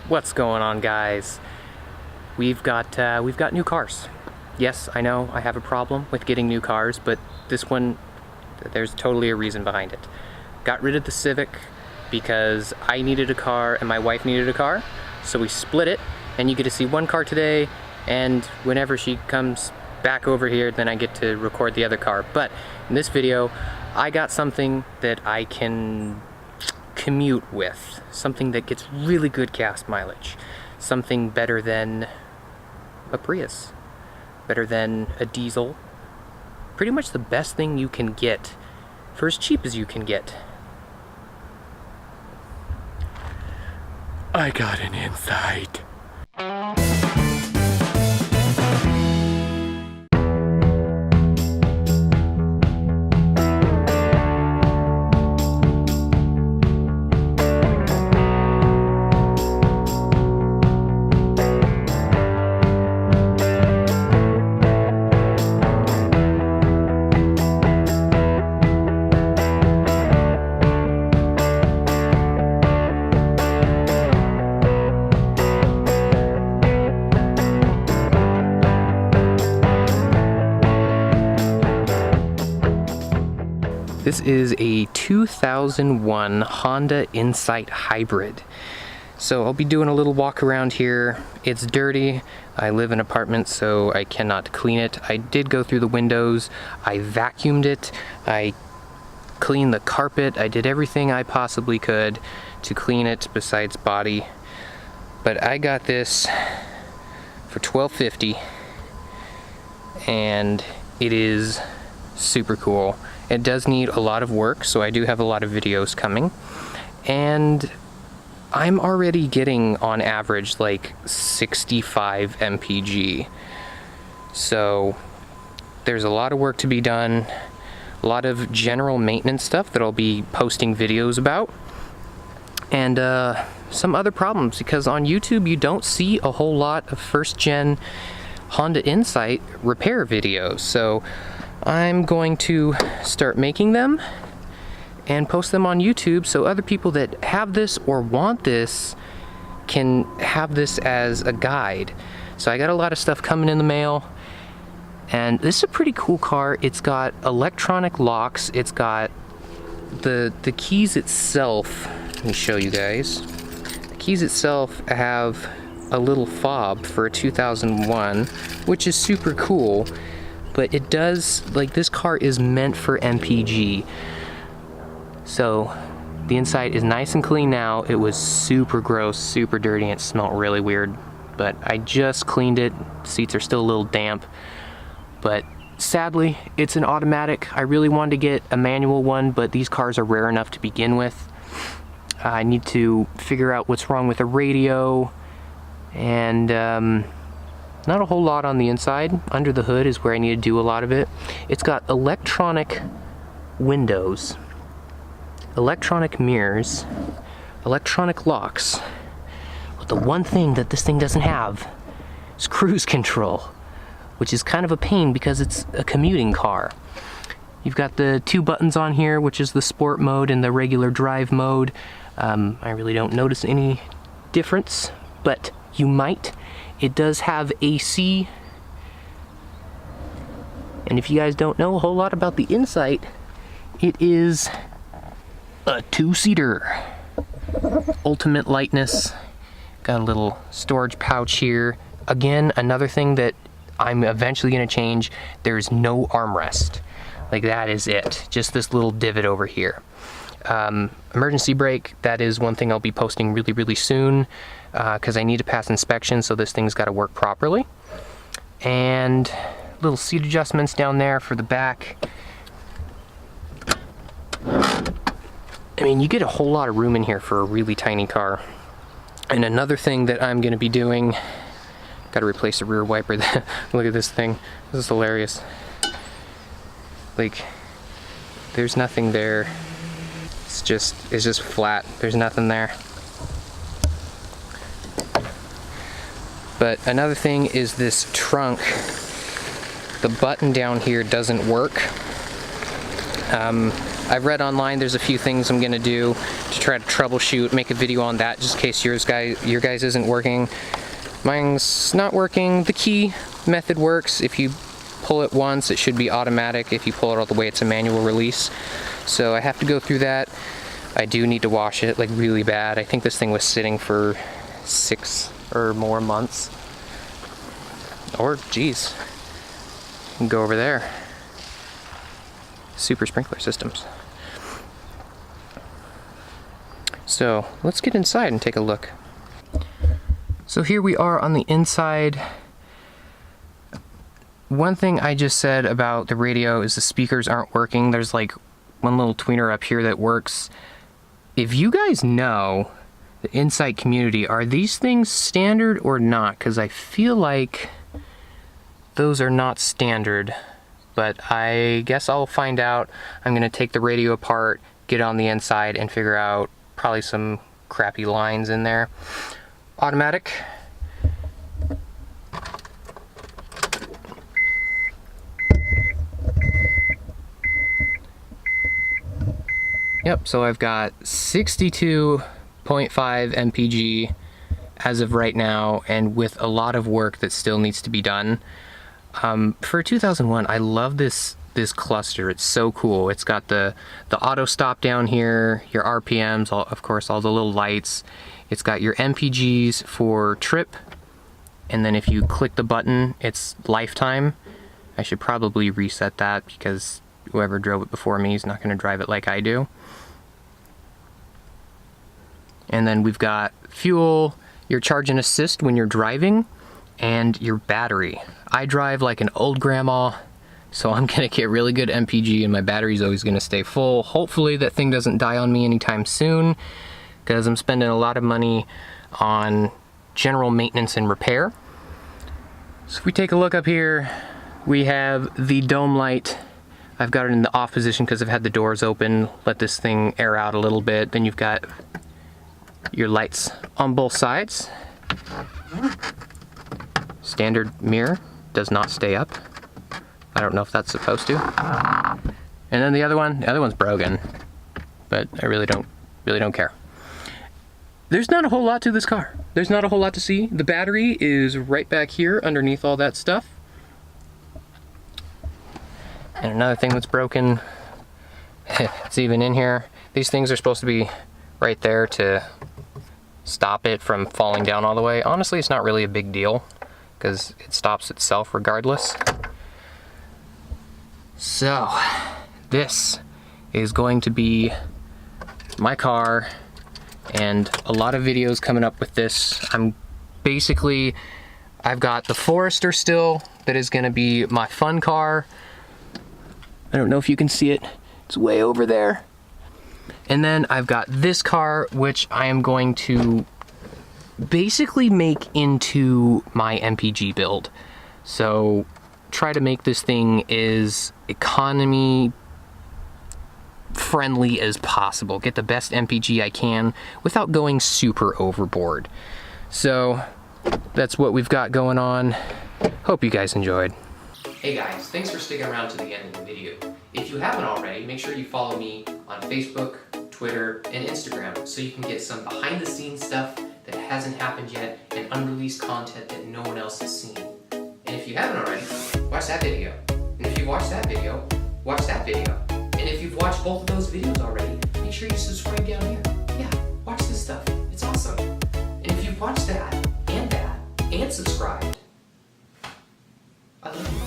What's going on, guys? We've got new cars. Yes, I know I have a problem with getting new cars, but this one, there's totally a reason behind it. Got rid of the Civic because I needed a car and my wife needed a car, so we split it, and you get to see one car today, and whenever she comes back over here, then I get to record the other car. But in this video, I got something that I can commute with, something that gets really good gas mileage, something better than a Prius, better than a diesel, pretty much the best thing you can get for as cheap as you can get. I got an insight. This is a 2001 Honda Insight Hybrid. So I'll be doing a little walk around here. It's dirty. I live in an apartment, so I cannot clean it. I did go through the windows. I vacuumed it. I cleaned the carpet. I did everything I possibly could to clean it besides body. But I got this for $12.50, and it is super cool. It does need a lot of work, so I do have a lot of videos coming, and I'm already getting on average like 65 mpg. So there's a lot of work to be done, a lot of general maintenance stuff that I'll be posting videos about, and some other problems, because on YouTube you don't see a whole lot of first-gen Honda Insight repair videos. So I'm going to start making them and post them on YouTube so other people that have this or want this can have this as a guide. So I got a lot of stuff coming in the mail, and this is a pretty cool car. It's got electronic locks. It's got the keys itself. Let me show you guys. The keys itself have a little fob for a 2001, which is super cool. But it does, like, this car is meant for MPG. So the inside is nice and clean now. It was super gross, super dirty, and it smelled really weird. But I just cleaned it. Seats are still a little damp. But sadly, it's an automatic. I really wanted to get a manual one, but these cars are rare enough to begin with. I need to figure out what's wrong with the radio, and not a whole lot on the inside. Under the hood is where I need to do a lot of it. It's got electronic windows, electronic mirrors, electronic locks. But the one thing that this thing doesn't have is cruise control, which is kind of a pain because it's a commuting car. You've got the two buttons on here, which is the sport mode and the regular drive mode. I really don't notice any difference, but you might. It does have AC, and if you guys don't know a whole lot about the Insight, it is a two-seater. Ultimate lightness. Got a little storage pouch here. Again, another thing that I'm eventually going to change, there's no armrest. Like, that is it. Just this little divot over here. Emergency brake, that is one thing I'll be posting really, really soon, because I need to pass inspection, so this thing's got to work properly. And little seat adjustments down there for the back. I mean, you get a whole lot of room in here for a really tiny car. And another thing that I'm going to be doing, got to replace the rear wiper. Look at this thing. This is hilarious. Like, there's nothing there. It's just flat. There's nothing there. But another thing is this trunk. The button down here doesn't work. I've read online there's a few things I'm gonna do to try to troubleshoot, make a video on that just in case your guys isn't working. Mine's not working. The key method works. If you pull it once, it should be automatic. If you pull it all the way, it's a manual release. So I have to go through that. I do need to wash it like really bad. I think this thing was sitting for 6 or more months. Or, geez, you can go over there. Super sprinkler systems. So let's get inside and take a look. So here we are on the inside. One thing I just said about the radio is the speakers aren't working. There's like one little tweener up here that works. If you guys know, the Insight community, are these things standard or not? Because I feel like those are not standard, but I guess I'll find out. I'm gonna take the radio apart, get on the inside, and figure out probably some crappy lines in there. Automatic. Yep, so I've got 62.5 mpg as of right now, and with a lot of work that still needs to be done. For 2001, I love this cluster. It's so cool. It's got the auto stop down here, your RPMs, of course, all the little lights. It's got your MPGs for trip, and then if you click the button, it's lifetime. I should probably reset that because whoever drove it before me is not going to drive it like I do. And then we've got fuel, your charge and assist when you're driving, and your battery. I drive like an old grandma, so I'm gonna get really good MPG and my battery's always gonna stay full. Hopefully that thing doesn't die on me anytime soon, because I'm spending a lot of money on general maintenance and repair. So if we take a look up here, we have the dome light. I've got it in the off position because I've had the doors open, let this thing air out a little bit. Then you've got your lights on both sides. Standard mirror does not stay up. I don't know if that's supposed to. And then the other one's broken, but I really don't care. There's not a whole lot to this car. There's not a whole lot to see. The battery is right back here underneath all that stuff. And another thing that's broken, it's even in here. These things are supposed to be right there to stop it from falling down all the way. Honestly, it's not really a big deal because it stops itself regardless. So, this is going to be my car, and a lot of videos coming up with this. I've got the Forester still, that is gonna be my fun car. I don't know if you can see it, it's way over there. And then I've got this car, which I am going to basically make into my MPG build. So try to make this thing as economy friendly as possible. Get the best MPG I can without going super overboard. So that's what we've got going on. Hope you guys enjoyed. Hey guys, thanks for sticking around to the end of the video. If you haven't already, make sure you follow me on Facebook, Twitter, and Instagram so you can get some behind the scenes stuff that hasn't happened yet and unreleased content that no one else has seen. And if you haven't already, watch that video. And if you watch that video, watch that video. And if you've watched both of those videos already, make sure you subscribe down here. Yeah, watch this stuff. It's awesome. And if you've watched that, and subscribed, I love you.